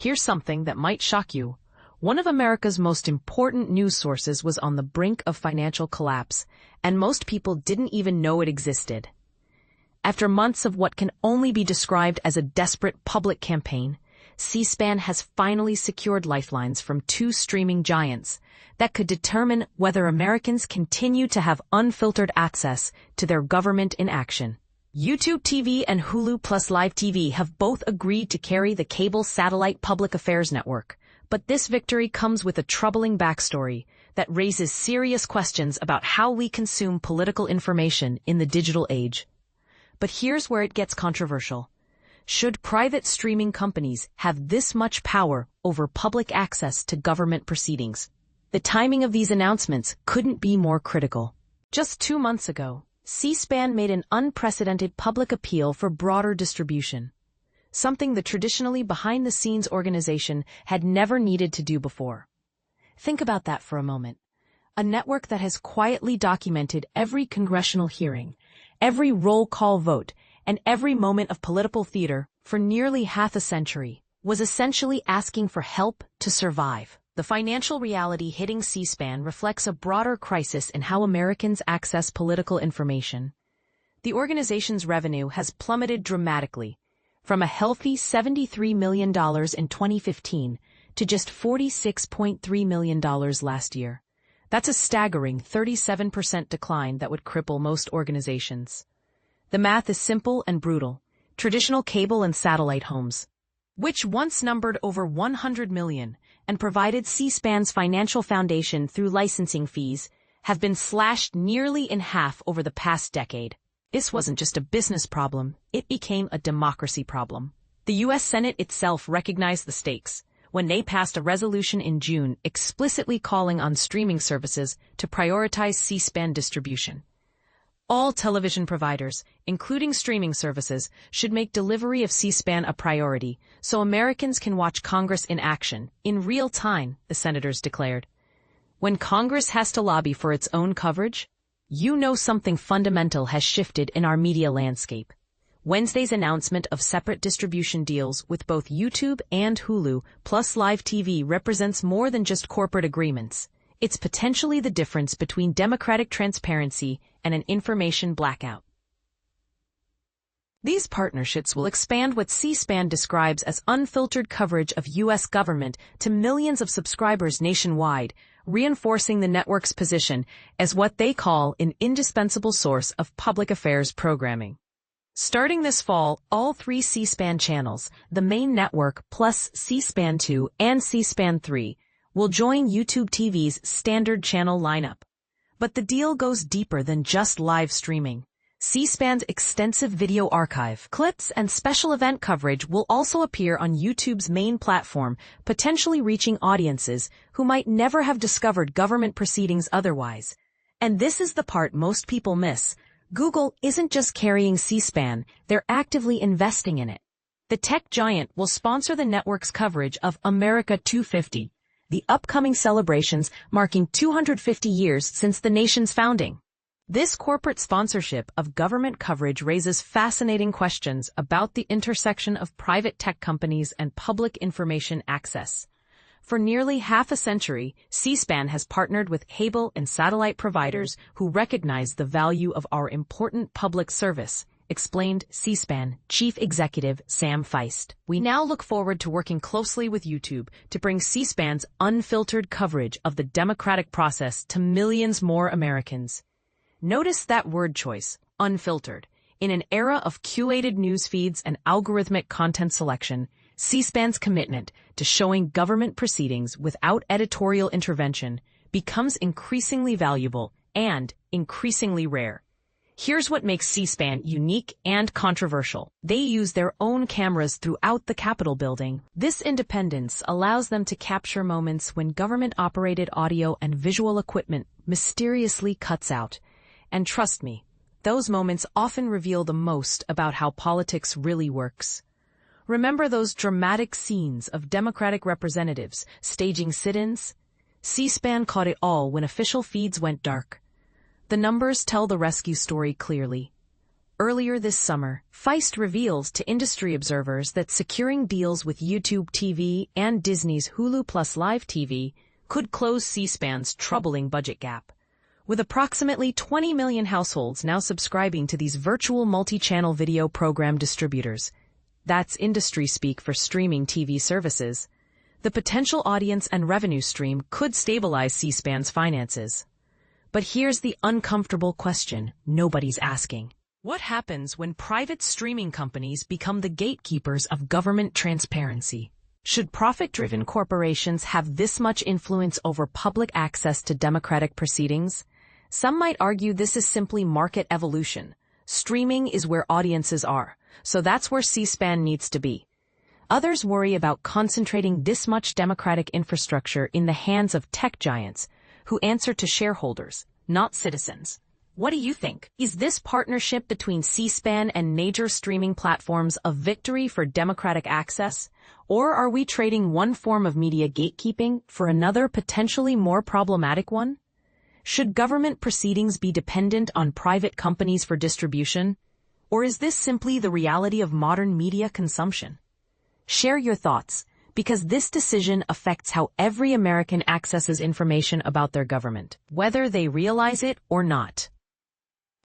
Here's something that might shock you. One of America's most important news sources was on the brink of financial collapse, and most people didn't even know it existed. After months of what can only be described as a desperate public campaign, C-SPAN has finally secured lifelines from two streaming giants that could determine whether Americans continue to have unfiltered access to their government in action. YouTube TV and Hulu plus Live TV have both agreed to carry the cable satellite public affairs network, but this victory comes with a troubling backstory that raises serious questions about how we consume political information in the digital age. But here's where it gets controversial. Should private streaming companies have this much power over public access to government proceedings? The timing of these announcements couldn't be more critical. Just 2 months ago, C-SPAN made an unprecedented public appeal for broader distribution, something the traditionally behind-the-scenes organization had never needed to do before. Think about that for a moment. A network that has quietly documented every congressional hearing, every roll call vote, and every moment of political theater for nearly half a century was essentially asking for help to survive. The financial reality hitting C-SPAN reflects a broader crisis in how Americans access political information. The organization's revenue has plummeted dramatically, from a healthy $73 million in 2015 to just $46.3 million last year. That's a staggering 37% decline that would cripple most organizations. The math is simple and brutal. Traditional cable and satellite homes, which once numbered over 100 million and provided C-SPAN's financial foundation through licensing fees, have been slashed nearly in half over the past decade. This wasn't just a business problem, it became a democracy problem. The U.S. Senate itself recognized the stakes when they passed a resolution in June explicitly calling on streaming services to prioritize C-SPAN distribution. All television providers, including streaming services, should make delivery of C-SPAN a priority so Americans can watch Congress in action, in real time, the senators declared. When Congress has to lobby for its own coverage, you know something fundamental has shifted in our media landscape. Wednesday's announcement of separate distribution deals with both YouTube and Hulu plus Live TV represents more than just corporate agreements. It's potentially the difference between democratic transparency and an information blackout. These partnerships will expand what C-SPAN describes as unfiltered coverage of U.S. government to millions of subscribers nationwide, reinforcing the network's position as what they call an indispensable source of public affairs programming. Starting this fall, all 3 C-SPAN channels, the main network plus C-SPAN 2 and C-SPAN 3, will join YouTube TV's standard channel lineup. But the deal goes deeper than just live streaming. C-SPAN's extensive video archive, clips, and special event coverage will also appear on YouTube's main platform, potentially reaching audiences who might never have discovered government proceedings otherwise. And this is the part most people miss. Google isn't just carrying C-SPAN, they're actively investing in it. The tech giant will sponsor the network's coverage of America 250, the upcoming celebrations marking 250 years since the nation's founding. This corporate sponsorship of government coverage raises fascinating questions about the intersection of private tech companies and public information access. For nearly half a century, C-SPAN has partnered with cable and satellite providers who recognize the value of our important public service, explained C-SPAN Chief Executive Sam Feist. We now look forward to working closely with YouTube to bring C-SPAN's unfiltered coverage of the democratic process to millions more Americans. Notice that word choice, unfiltered. In an era of curated news feeds and algorithmic content selection, C-SPAN's commitment to showing government proceedings without editorial intervention becomes increasingly valuable and increasingly rare. Here's what makes C-SPAN unique and controversial. They use their own cameras throughout the Capitol building. This independence allows them to capture moments when government-operated audio and visual equipment mysteriously cuts out. And trust me, those moments often reveal the most about how politics really works. Remember those dramatic scenes of Democratic representatives staging sit-ins? C-SPAN caught it all when official feeds went dark. The numbers tell the rescue story clearly. Earlier this summer, Feist reveals to industry observers that securing deals with YouTube TV and Disney's Hulu Plus Live TV could close C-SPAN's troubling budget gap. With approximately 20 million households now subscribing to these virtual multi-channel video program distributors, that's industry speak for streaming TV services, the potential audience and revenue stream could stabilize C-SPAN's finances. But here's the uncomfortable question nobody's asking. What happens when private streaming companies become the gatekeepers of government transparency? Should profit-driven corporations have this much influence over public access to democratic proceedings? Some might argue this is simply market evolution. Streaming is where audiences are, so that's where C-SPAN needs to be. Others worry about concentrating this much democratic infrastructure in the hands of tech giants who answer to shareholders, not citizens. What do you think? Is this partnership between C-SPAN and major streaming platforms a victory for democratic access? Or are we trading one form of media gatekeeping for another potentially more problematic one? Should government proceedings be dependent on private companies for distribution? Or is this simply the reality of modern media consumption? Share your thoughts, because this decision affects how every American accesses information about their government, whether they realize it or not.